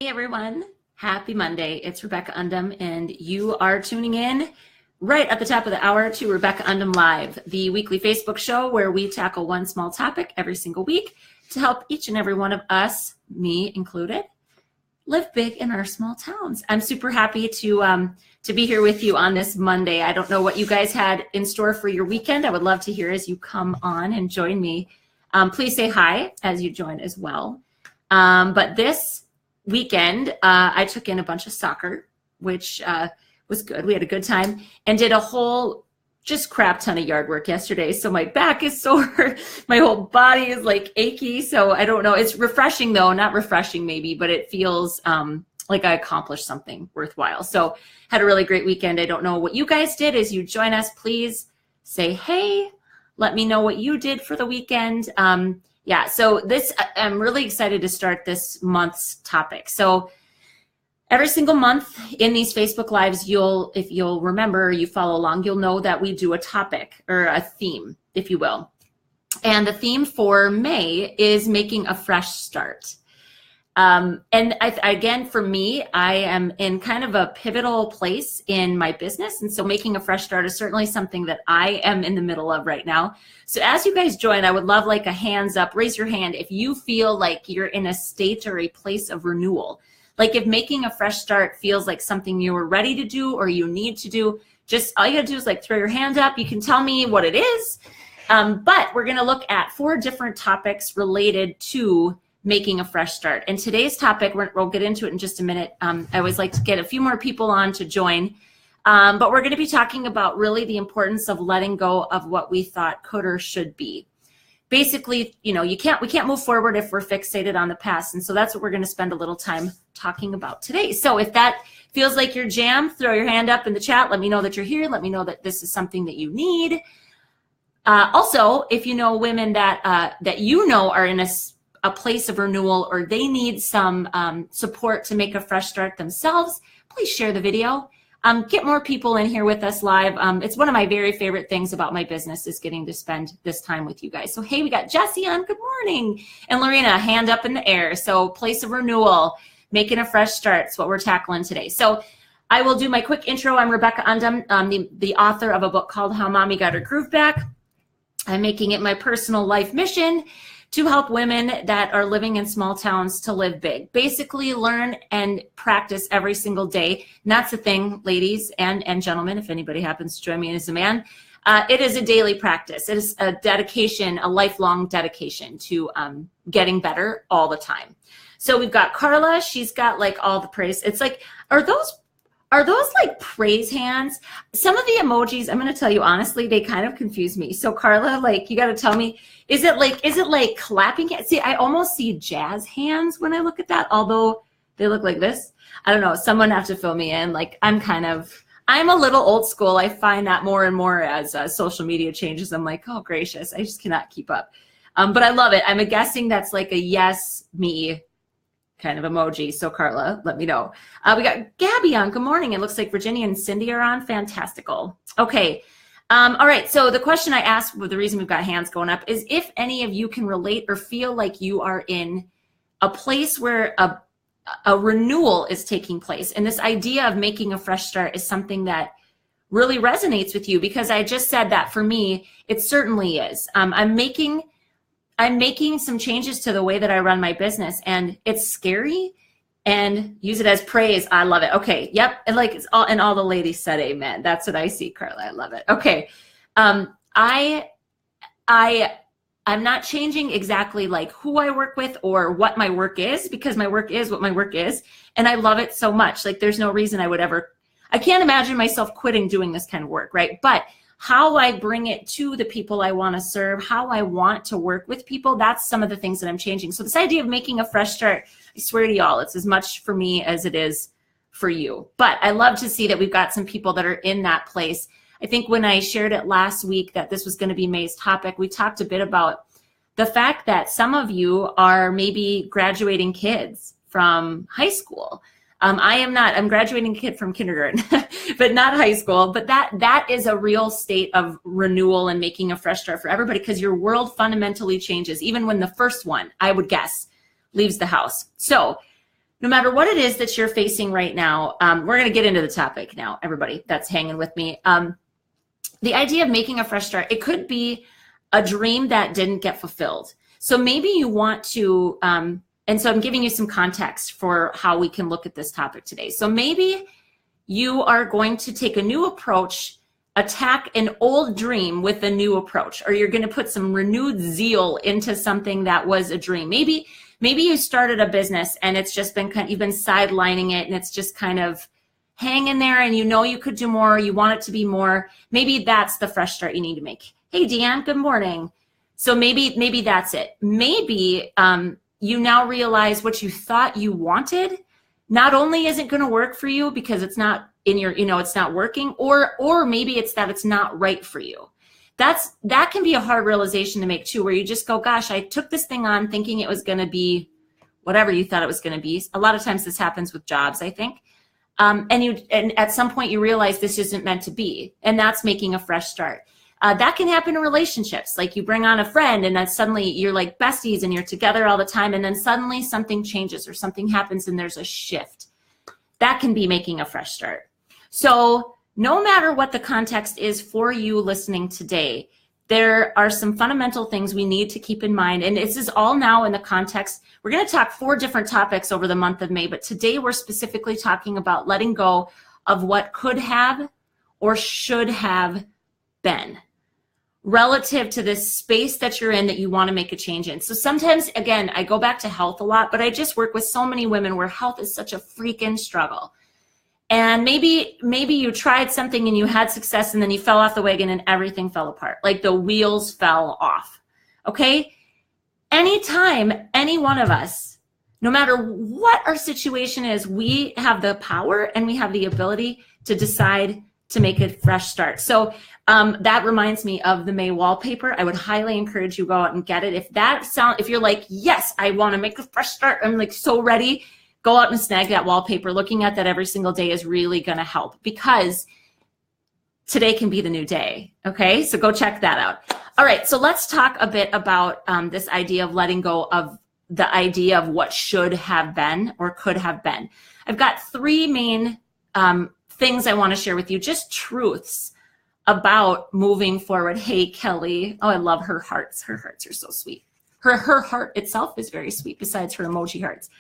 Hey everyone, happy Monday. It's Rebecca Undum, and you are tuning in right at the top of the hour to Rebecca Undum Live, the weekly Facebook show where we tackle one small topic every single week to help each and every one of us, me included, live big in our small towns. I'm super happy to be here with you on this Monday. I don't know what you guys had in store for your weekend. I would love to hear as you come on and join me. Please say hi as you join as well. But this weekend, I took in a bunch of soccer, which was good. We had a good time and did a whole just crap ton of yard work yesterday. So my back is sore. My whole body is like achy. So I don't know. It's refreshing though, not refreshing maybe, but it feels like I accomplished something worthwhile. So had a really great weekend. I don't know what you guys did. As you join us, please say, hey, let me know what you did for the weekend. Yeah, so I'm really excited to start this month's topic. So every single month in these Facebook Lives, if you'll remember, you follow along, you'll know that we do a topic or a theme, if you will. And the theme for May is making a fresh start. Again, for me, I am in kind of a pivotal place in my business. And so making a fresh start is certainly something that I am in the middle of right now. So as you guys join, I would love like a hands up, raise your hand if you feel like you're in a state or a place of renewal. Like if making a fresh start feels like something you were ready to do or you need to do, just all you gotta do is like throw your hand up. You can tell me what it is. But we're gonna look at 4 different topics related to making a fresh start. And today's topic, we'll get into it in just a minute. I always like to get a few more people on to join. But we're going to be talking about really the importance of letting go of what we thought could or should be. Basically, we can't move forward if we're fixated on the past. And so that's what we're going to spend a little time talking about today. So if that feels like your jam, throw your hand up in the chat. Let me know that you're here. Let me know that this is something that you need. Also, if you know women that are in a place of renewal or they need some support to make a fresh start themselves, please share the video. Get more people in here with us live. It's one of my very favorite things about my business is getting to spend this time with you guys. So, hey, we got Jessie on. Good morning. And Lorena, hand up in the air. So place of renewal, making a fresh start. It's what we're tackling today. So I will do my quick intro. I'm Rebecca Undum, the author of a book called How Mommy Got Her Groove Back. I'm making it my personal life mission to help women that are living in small towns to live big. Basically learn and practice every single day. And that's the thing, ladies and gentlemen, if anybody happens to join me as a man, it is a daily practice. It is a dedication, a lifelong dedication to getting better all the time. So we've got Carla. She's got like all the praise. It's like, are those like praise hands? Some of the emojis, I'm going to tell you honestly, they kind of confuse me. So Carla, like you got to tell me, is it like clapping hands? See, I almost see jazz hands when I look at that, although they look like this. I don't know. Someone have to fill me in. Like I'm a little old school. I find that more and more as social media changes. I'm like, oh gracious, I just cannot keep up. But I love it. I'm guessing that's like a yes, me kind of emoji. So Carla, let me know. We got Gabby on. Good morning. It looks like Virginia and Cindy are on. Fantastical. Okay. All right. So the question I asked, the reason we've got hands going up is if any of you can relate or feel like you are in a place where a renewal is taking place. And this idea of making a fresh start is something that really resonates with you, because I just said that for me, it certainly is. I'm making some changes to the way that I run my business, and it's scary, and use it as praise. I love it. Okay. Yep. And like all the ladies said amen. That's what I see, Carla. I love it. Okay. I'm not changing exactly like who I work with or what my work is, because my work is what my work is. And I love it so much. Like there's no reason I can't imagine myself quitting doing this kind of work. Right. But how I bring it to the people I want to serve, how I want to work with people, that's some of the things that I'm changing. So this idea of making a fresh start, I swear to y'all, it's as much for me as it is for you. But I love to see that we've got some people that are in that place. I think when I shared it last week that this was going to be May's topic, we talked a bit about the fact that some of you are maybe graduating kids from high school. I'm graduating a kid from kindergarten, but not high school. But that is a real state of renewal and making a fresh start for everybody, because your world fundamentally changes, even when the first one, I would guess, leaves the house. So no matter what it is that you're facing right now, we're going to get into the topic now, everybody that's hanging with me. The idea of making a fresh start, it could be a dream that didn't get fulfilled. So maybe you want to, and so I'm giving you some context for how we can look at this topic today. So maybe you are going to take a new approach, attack an old dream with a new approach, or you're going to put some renewed zeal into something that was a dream. Maybe you started a business and it's just been you've been sidelining it and it's just kind of hanging there, and you know you could do more, you want it to be more. Maybe that's the fresh start you need to make. Hey, Deanne, good morning. So maybe that's it. Maybe you now realize what you thought you wanted not only isn't going to work for you because it's not in your, it's not working, or maybe it's that it's not right for you. That can be a hard realization to make too, where you just go, gosh, I took this thing on thinking it was going to be whatever you thought it was going to be. A lot of times this happens with jobs, I think. And at some point you realize this isn't meant to be, and that's making a fresh start. That can happen in relationships. Like you bring on a friend and then suddenly you're like besties and you're together all the time, and then suddenly something changes or something happens and there's a shift. That can be making a fresh start. So no matter what the context is for you listening today, there are some fundamental things we need to keep in mind. And this is all now in the context. We're going to talk 4 different topics over the month of May, but today we're specifically talking about letting go of what could have or should have been relative to this space that you're in that you want to make a change in. So sometimes, again, I go back to health a lot, but I just work with so many women where health is such a freaking struggle. And maybe you tried something and you had success and then you fell off the wagon and everything fell apart. Like the wheels fell off. Okay? Anytime any one of us, no matter what our situation is, we have the power and we have the ability to decide to make a fresh start. So that reminds me of the May wallpaper. I would highly encourage you to go out and get it. If you're like, yes, I want to make a fresh start, I'm like so ready, go out and snag that wallpaper. Looking at that every single day is really going to help, because today can be the new day. Okay, so go check that out. All right, so let's talk a bit about this idea of letting go of the idea of what should have been or could have been. I've got 3 main things I want to share with you, just truths about moving forward. Hey, Kelly. Oh, I love her hearts. Her hearts are so sweet. Her heart itself is very sweet, besides her emoji hearts.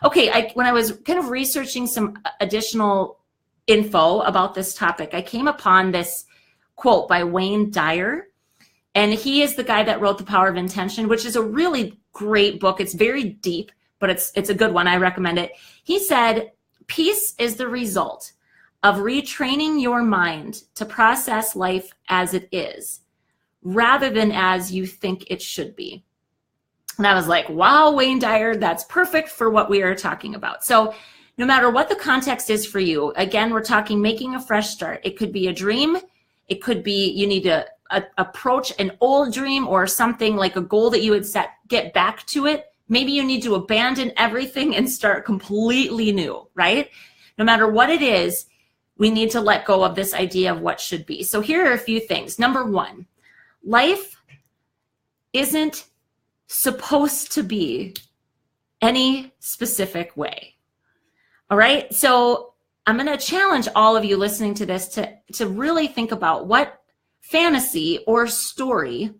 Okay, when I was kind of researching some additional info about this topic, I came upon this quote by Wayne Dyer. And he is the guy that wrote The Power of Intention, which is a really great book. It's very deep, but it's a good one. I recommend it. He said, peace is the result of retraining your mind to process life as it is, rather than as you think it should be. And I was like, wow, Wayne Dyer, that's perfect for what we are talking about. So no matter what the context is for you, again, we're talking making a fresh start. It could be a dream. It could be you need to approach an old dream or something like a goal that you had set, get back to it. Maybe you need to abandon everything and start completely new, right? No matter what it is, we need to let go of this idea of what should be. So here are a few things. Number 1, life isn't supposed to be any specific way. All right. So I'm going to challenge all of you listening to this to really think about what fantasy or story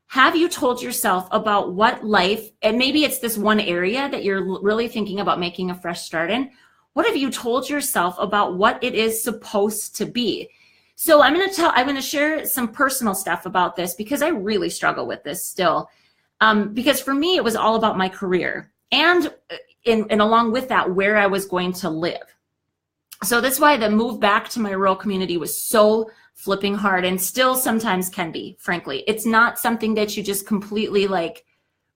have you told yourself about what life, and maybe it's this one area that you're really thinking about making a fresh start in. What have you told yourself about what it is supposed to be? So I'm going to share some personal stuff about this, because I really struggle with this still. Because for me, it was all about my career and along with that, where I was going to live. So that's why the move back to my rural community was so flipping hard, and still sometimes can be, frankly. It's not something that you just completely like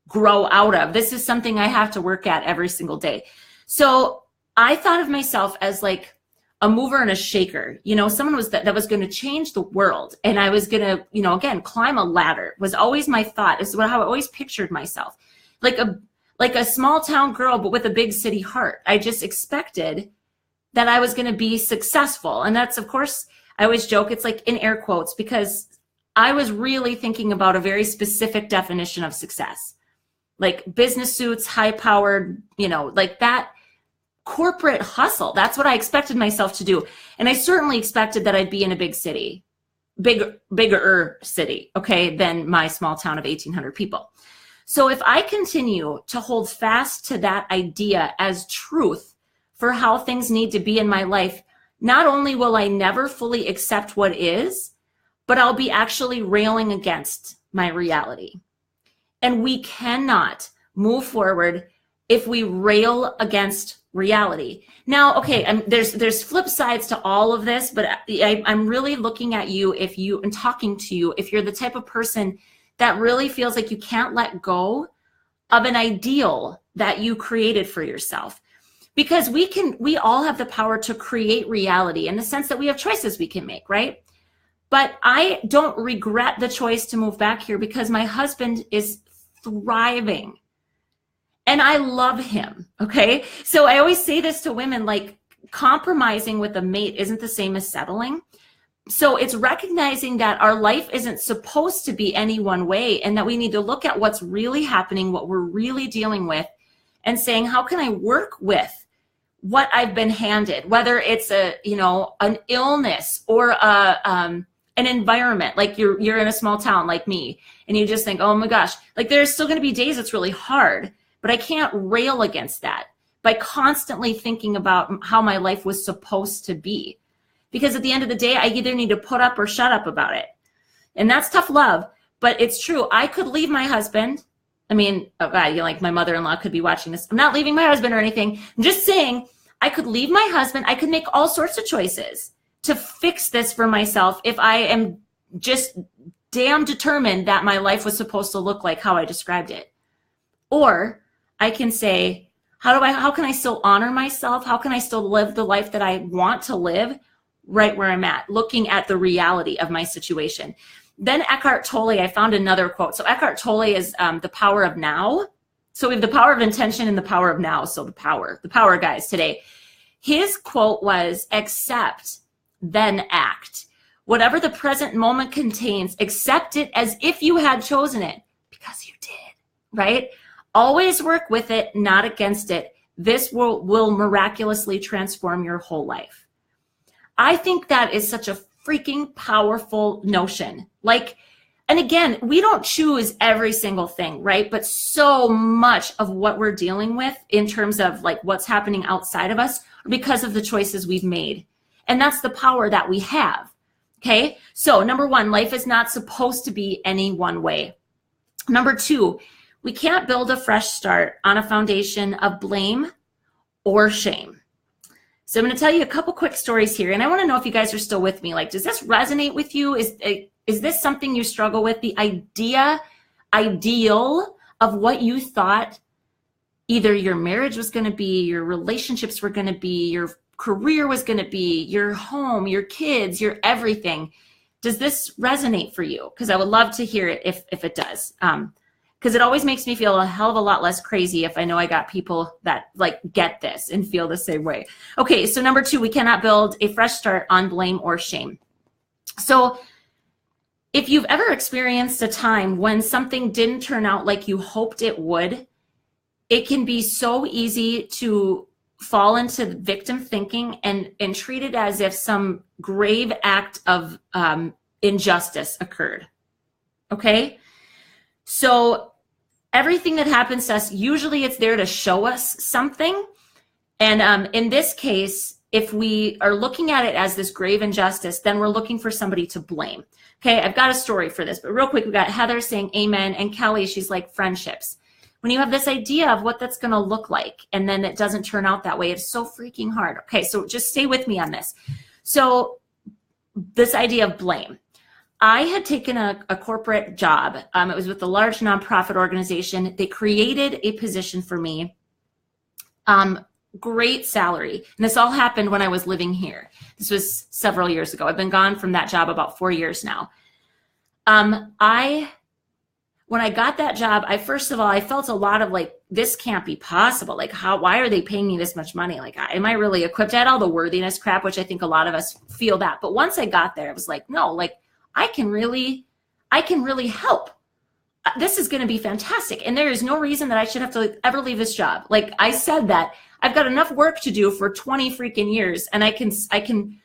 grow out of. This is something I have to work at every single day. So I thought of myself as like a mover and a shaker, someone that was going to change the world. And I was going to, again, climb a ladder was always my thought. This is how I always pictured myself, like a small town girl, but with a big city heart. I just expected that I was going to be successful. And that's, of course, I always joke, it's like in air quotes, because I was really thinking about a very specific definition of success, like business suits, high powered, like that. corporate hustle. That's what I expected myself to do. And I certainly expected that I'd be in a big city, bigger city, okay, than my small town of 1,800 people. So if I continue to hold fast to that idea as truth for how things need to be in my life, not only will I never fully accept what is, but I'll be actually railing against my reality. And we cannot move forward if we rail against reality. Now, okay, there's flip sides to all of this, but I'm really looking at you and talking to you if you're the type of person that really feels like you can't let go of an ideal that you created for yourself. Because we all have the power to create reality in the sense that we have choices we can make, right? But I don't regret the choice to move back here because my husband is thriving and I love him, okay? So I always say this to women, like compromising with a mate isn't the same as settling. So it's recognizing that our life isn't supposed to be any one way and that we need to look at what's really happening, what we're really dealing with, and saying, how can I work with what I've been handed, whether it's an illness or an environment, like you're in a small town like me, and you just think, oh my gosh, like there's still going to be days it's really hard, but I can't rail against that by constantly thinking about how my life was supposed to be. Because at the end of the day, I either need to put up or shut up about it. And that's tough love, but it's true. I could leave my husband. I mean, oh God, like my mother-in-law could be watching this. I'm not leaving my husband or anything. I'm just saying I could leave my husband. I could make all sorts of choices to fix this for myself if I am just damn determined that my life was supposed to look like how I described it. Or I can say, how can I still honor myself? How can I still live the life that I want to live right where I'm at, looking at the reality of my situation? Then Eckhart Tolle, I found another quote. So Eckhart Tolle is the power of now. So we have the power of intention and the power of now. So the power guys today. His quote was, accept, then act. Whatever the present moment contains, accept it as if you had chosen it, because you did, right? Always work with it, not against it. This will miraculously transform your whole life. I think that is such a freaking powerful notion. Like, and again, we don't choose every single thing, right? But so much of what we're dealing with in terms of like what's happening outside of us are because of the choices we've made. And that's the power that we have. Okay. So number one, life is not supposed to be any one way. Number two, we can't build a fresh start on a foundation of blame or shame. So I'm going to tell you a couple quick stories here. And I want to know if you guys are still with me. Like, does this resonate with you? Is this something you struggle with? The ideal of what you thought either your marriage was going to be, your relationships were going to be, your career was going to be, your home, your kids, your everything. Does this resonate for you? Because I would love to hear it if it does. Because it always makes me feel a hell of a lot less crazy if I know I got people that like get this and feel the same way. Okay, so number two, we cannot build a fresh start on blame or shame. So if you've ever experienced a time when something didn't turn out like you hoped it would, it can be so easy to fall into victim thinking and treat it as if some grave act of injustice occurred. Okay? So everything that happens to us, usually it's there to show us something. And in this case, if we are looking at it as this grave injustice, then we're looking for somebody to blame. Okay, I've got a story for this, but real quick, we've got Heather saying amen, and Kelly, she's like friendships. When you have this idea of what that's going to look like, and then it doesn't turn out that way, it's so freaking hard. Okay, so just stay with me on this. So this idea of blame. I had taken a corporate job. It was with a large nonprofit organization. They created a position for me. Great salary. And this all happened when I was living here. This was several years ago. I've been gone from that job about 4 years now. When I got that job, first of all, I felt a lot of like, this can't be possible. Like, why are they paying me this much money? Like, am I really equipped? I had all the worthiness crap, which I think a lot of us feel that. But once I got there, I was like, no, like, I can really help. This is going to be fantastic. And there is no reason that I should have to ever leave this job. Like I said that I've got enough work to do for 20 freaking years, and I can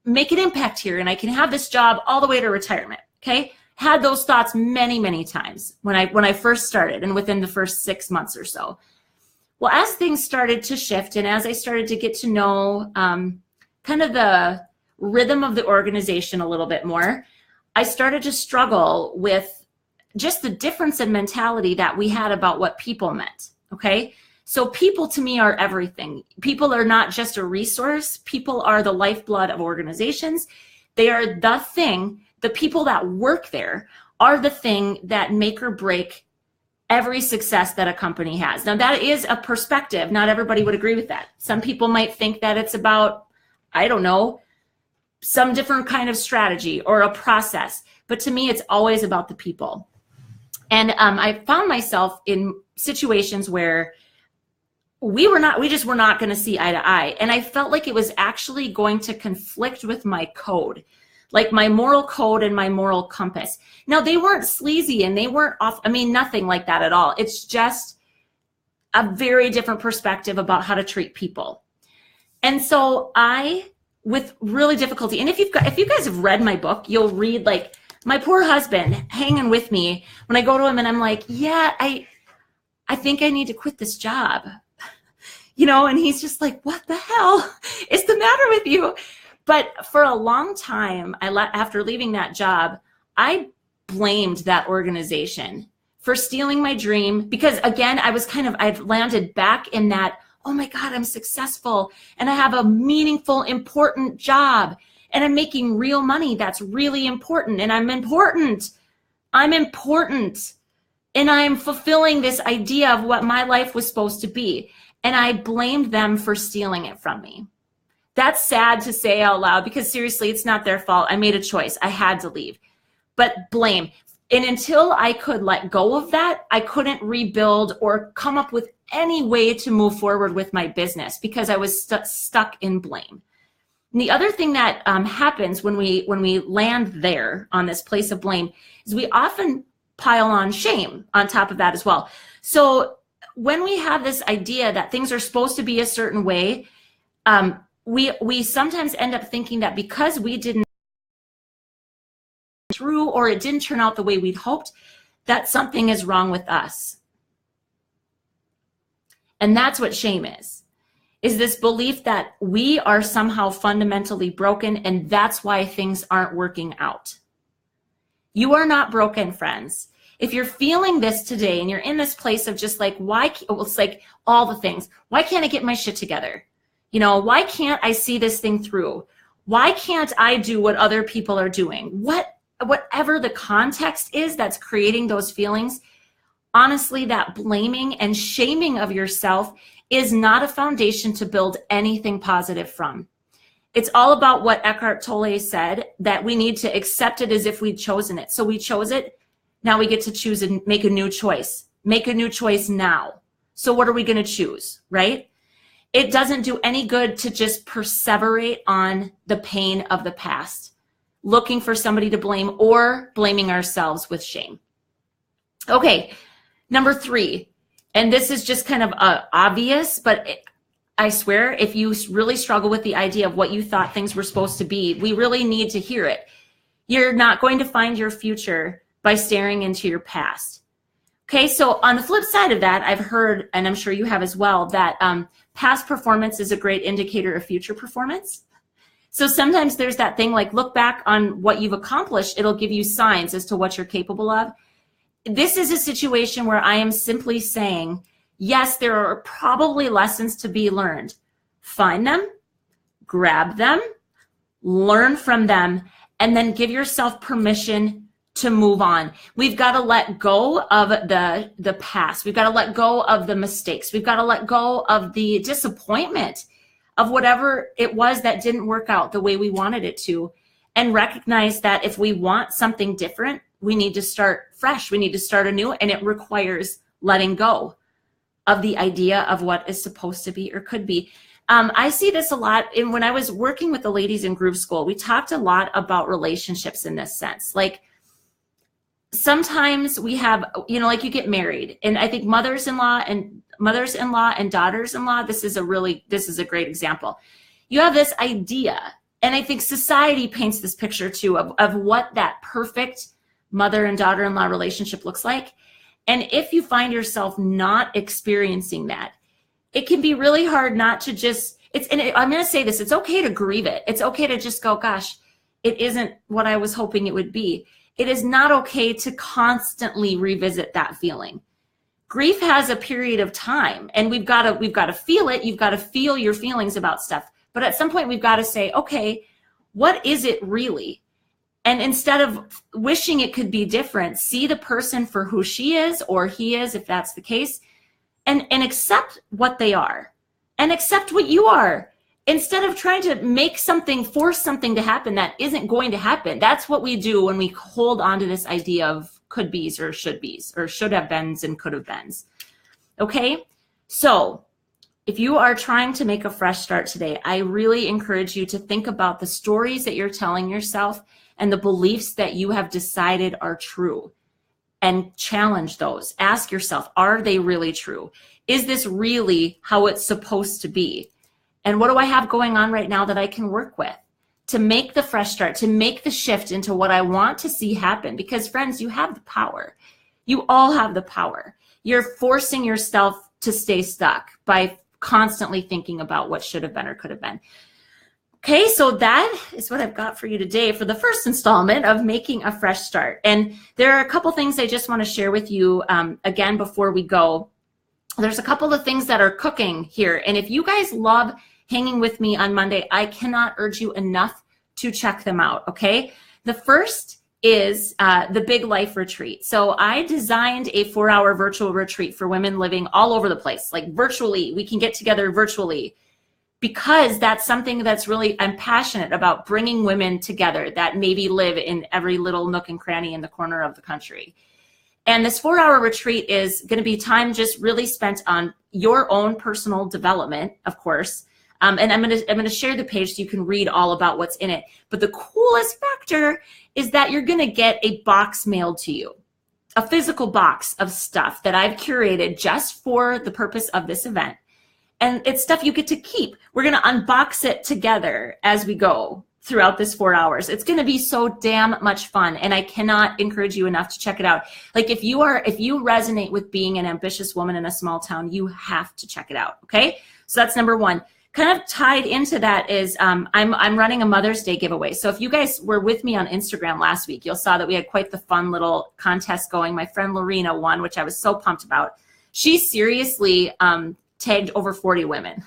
make an impact here, and I can have this job all the way to retirement. Okay. Had those thoughts many, many times when I first started and within the first 6 months or so. Well, as things started to shift and as I started to get to know kind of the rhythm of the organization a little bit more, I started to struggle with just the difference in mentality that we had about what people meant. Okay. So people to me are everything. People are not just a resource. People are the lifeblood of organizations. They are the thing. The people that work there are the thing that make or break every success that a company has. Now, that is a perspective. Not everybody would agree with that. Some people might think that it's about, I don't know, some different kind of strategy or a process. But to me, it's always about the people. And I found myself in situations where we just were not going to see eye to eye. And I felt like it was actually going to conflict with my code, like my moral code and my moral compass. Now, they weren't sleazy and they weren't off. I mean, nothing like that at all. It's just a very different perspective about how to treat people. And so with really difficulty, and if you guys have read my book, you'll read like my poor husband hanging with me when I go to him and I'm like, yeah, I think I need to quit this job. And he's just like, what the hell is the matter with you? But for a long time, after leaving that job, I blamed that organization for stealing my dream because, again, I've landed back in that, oh my God, I'm successful and I have a meaningful, important job and I'm making real money. That's really important. And I'm important. And I'm fulfilling this idea of what my life was supposed to be. And I blamed them for stealing it from me. That's sad to say out loud because seriously, it's not their fault. I made a choice. I had to leave. But blame. And until I could let go of that, I couldn't rebuild or come up with any way to move forward with my business because I was stuck in blame. And the other thing that happens when we land there on this place of blame is we often pile on shame on top of that as well. So when we have this idea that things are supposed to be a certain way, we sometimes end up thinking that because we didn't through or it didn't turn out the way we'd hoped, that something is wrong with us. And that's what shame is this belief that we are somehow fundamentally broken and that's why things aren't working out. You are not broken, friends. If you're feeling this today and you're in this place of just like, it's like all the things. Why can't I get my shit together? Why can't I see this thing through? Why can't I do what other people are doing? Whatever the context is that's creating those feelings, honestly, that blaming and shaming of yourself is not a foundation to build anything positive from. It's all about what Eckhart Tolle said, that we need to accept it as if we'd chosen it. So we chose it. Now we get to choose and make a new choice. Make a new choice now. So what are we going to choose, right? It doesn't do any good to just perseverate on the pain of the past, looking for somebody to blame or blaming ourselves with shame. Okay, number 3, and this is just kind of obvious, but I swear if you really struggle with the idea of what you thought things were supposed to be, we really need to hear it. You're not going to find your future by staring into your past. Okay, so on the flip side of that, I've heard, and I'm sure you have as well, that past performance is a great indicator of future performance. So sometimes there's that thing like look back on what you've accomplished. It'll give you signs as to what you're capable of. This is a situation where I am simply saying, yes, there are probably lessons to be learned. Find them, grab them, learn from them, and then give yourself permission to move on. We've got to let go of the past. We've got to let go of the mistakes. We've got to let go of the disappointment of whatever it was that didn't work out the way we wanted it to, and recognize that if we want something different, we need to start fresh. We need to start anew, and it requires letting go of the idea of what is supposed to be or could be. I see this a lot when I was working with the ladies in group school. We talked a lot about relationships in this sense. Like sometimes we have, like you get married, and I think mothers-in-law and mothers-in-law and daughters-in-law, this is a great example. You have this idea, and I think society paints this picture too of what that perfect mother and daughter-in-law relationship looks like. And if you find yourself not experiencing that, it can be really hard not to just, I'm going to say this, it's okay to grieve it. It's okay to just go, gosh, it isn't what I was hoping it would be. It is not okay to constantly revisit that feeling. Grief has a period of time, and we've got to feel it. You've got to feel your feelings about stuff. But at some point we've got to say, okay, what is it really? And instead of wishing it could be different, see the person for who she is or he is, if that's the case, and accept what they are and accept what you are, instead of trying to force something to happen that isn't going to happen. That's what we do when we hold on to this idea of could be's or should have beens and could have beens. Okay, so if you are trying to make a fresh start today, I really encourage you to think about the stories that you're telling yourself and the beliefs that you have decided are true, and challenge those. Ask yourself, are they really true? Is this really how it's supposed to be? And what do I have going on right now that I can work with to make the fresh start, to make the shift into what I want to see happen? Because friends, you have the power. You all have the power. You're forcing yourself to stay stuck by constantly thinking about what should have been or could have been. Okay, so that is what I've got for you today for the first installment of Making a Fresh Start. And there are a couple things I just want to share with you again before we go. There's a couple of things that are cooking here. And if you guys love hanging with me on Monday, I cannot urge you enough to check them out, okay? The first is the Big Life Retreat. So I designed a 4-hour virtual retreat for women living all over the place, like virtually. We can get together virtually, because that's something that's really, I'm passionate about, bringing women together that maybe live in every little nook and cranny in the corner of the country. And this 4-hour retreat is going to be time just really spent on your own personal development, of course. And I'm going to share the page so you can read all about what's in it. But the coolest factor is that you're going to get a box mailed to you, a physical box of stuff that I've curated just for the purpose of this event. And it's stuff you get to keep. We're going to unbox it together as we go throughout this 4 hours. It's going to be so damn much fun. And I cannot encourage you enough to check it out. Like if you resonate with being an ambitious woman in a small town, you have to check it out. Okay. So that's number one. Kind of tied into that is I'm running a Mother's Day giveaway. So if you guys were with me on Instagram last week, you'll saw that we had quite the fun little contest going. My friend Lorena won, which I was so pumped about. She seriously tagged over 40 women.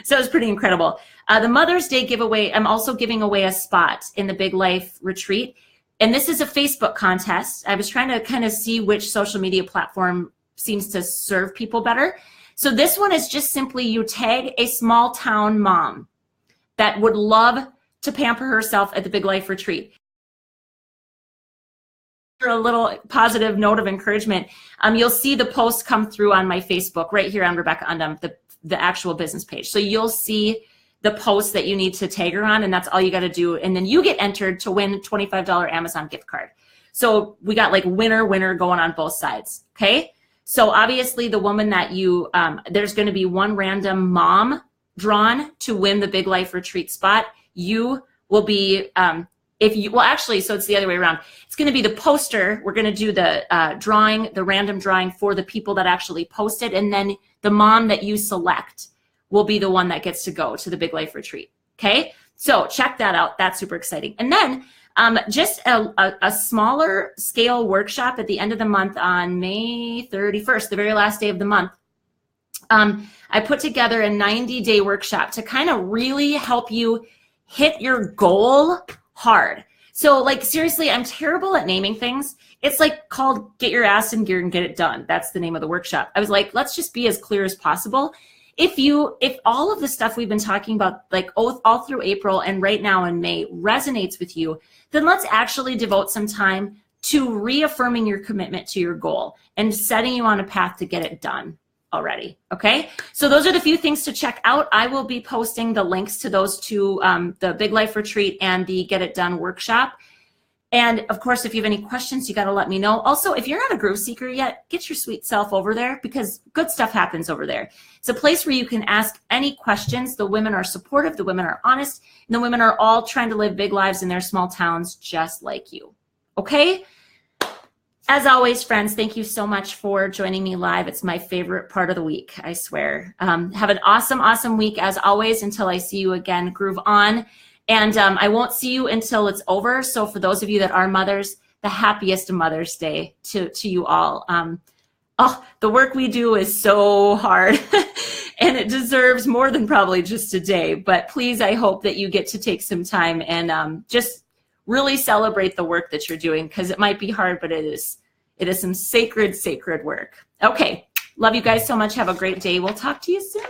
So it was pretty incredible. The Mother's Day giveaway, I'm also giving away a spot in the Big Life Retreat. And this is a Facebook contest. I was trying to kind of see which social media platform seems to serve people better. So this one is just simply you tag a small town mom that would love to pamper herself at the Big Life Retreat. For a little positive note of encouragement, you'll see the post come through on my Facebook right here on Rebecca Undum, the actual business page. So you'll see the post that you need to tag her on, and that's all you got to do. And then you get entered to win a $25 Amazon gift card. So we got like winner going on both sides. Okay. So obviously the woman that there's going to be one random mom drawn to win the Big Life Retreat spot. You will be, so it's the other way around. It's going to be the poster. We're going to do the the random drawing for the people that actually posted. And then the mom that you select will be the one that gets to go to the Big Life Retreat. Okay. So check that out. That's super exciting. And then just a smaller scale workshop at the end of the month on May 31st, the very last day of the month. I put together a 90-day workshop to kind of really help you hit your goal hard. So like, seriously, I'm terrible at naming things. It's like called Get Your Ass in Gear and Get It Done. That's the name of the workshop. I was like, let's just be as clear as possible. If all of the stuff we've been talking about, like all through April and right now in May, resonates with you, then let's actually devote some time to reaffirming your commitment to your goal and setting you on a path to get it done already. Okay. So those are the few things to check out. I will be posting the links to those two, the Big Life Retreat and the Get It Done workshop. And of course, if you have any questions, you got to let me know. Also, if you're not a Groove Seeker yet, get your sweet self over there, because good stuff happens over there. It's a place where you can ask any questions. The women are supportive, the women are honest, and the women are all trying to live big lives in their small towns just like you. Okay? As always, friends, thank you so much for joining me live. It's my favorite part of the week, I swear. Have an awesome, awesome week as always. Until I see you again, groove on. And I won't see you until it's over. So for those of you that are mothers, the happiest Mother's Day to you all. Oh, the work we do is so hard and it deserves more than probably just a day. But please, I hope that you get to take some time and just really celebrate the work that you're doing, because it might be hard, but it is some sacred, sacred work. Okay. Love you guys so much. Have a great day. We'll talk to you soon.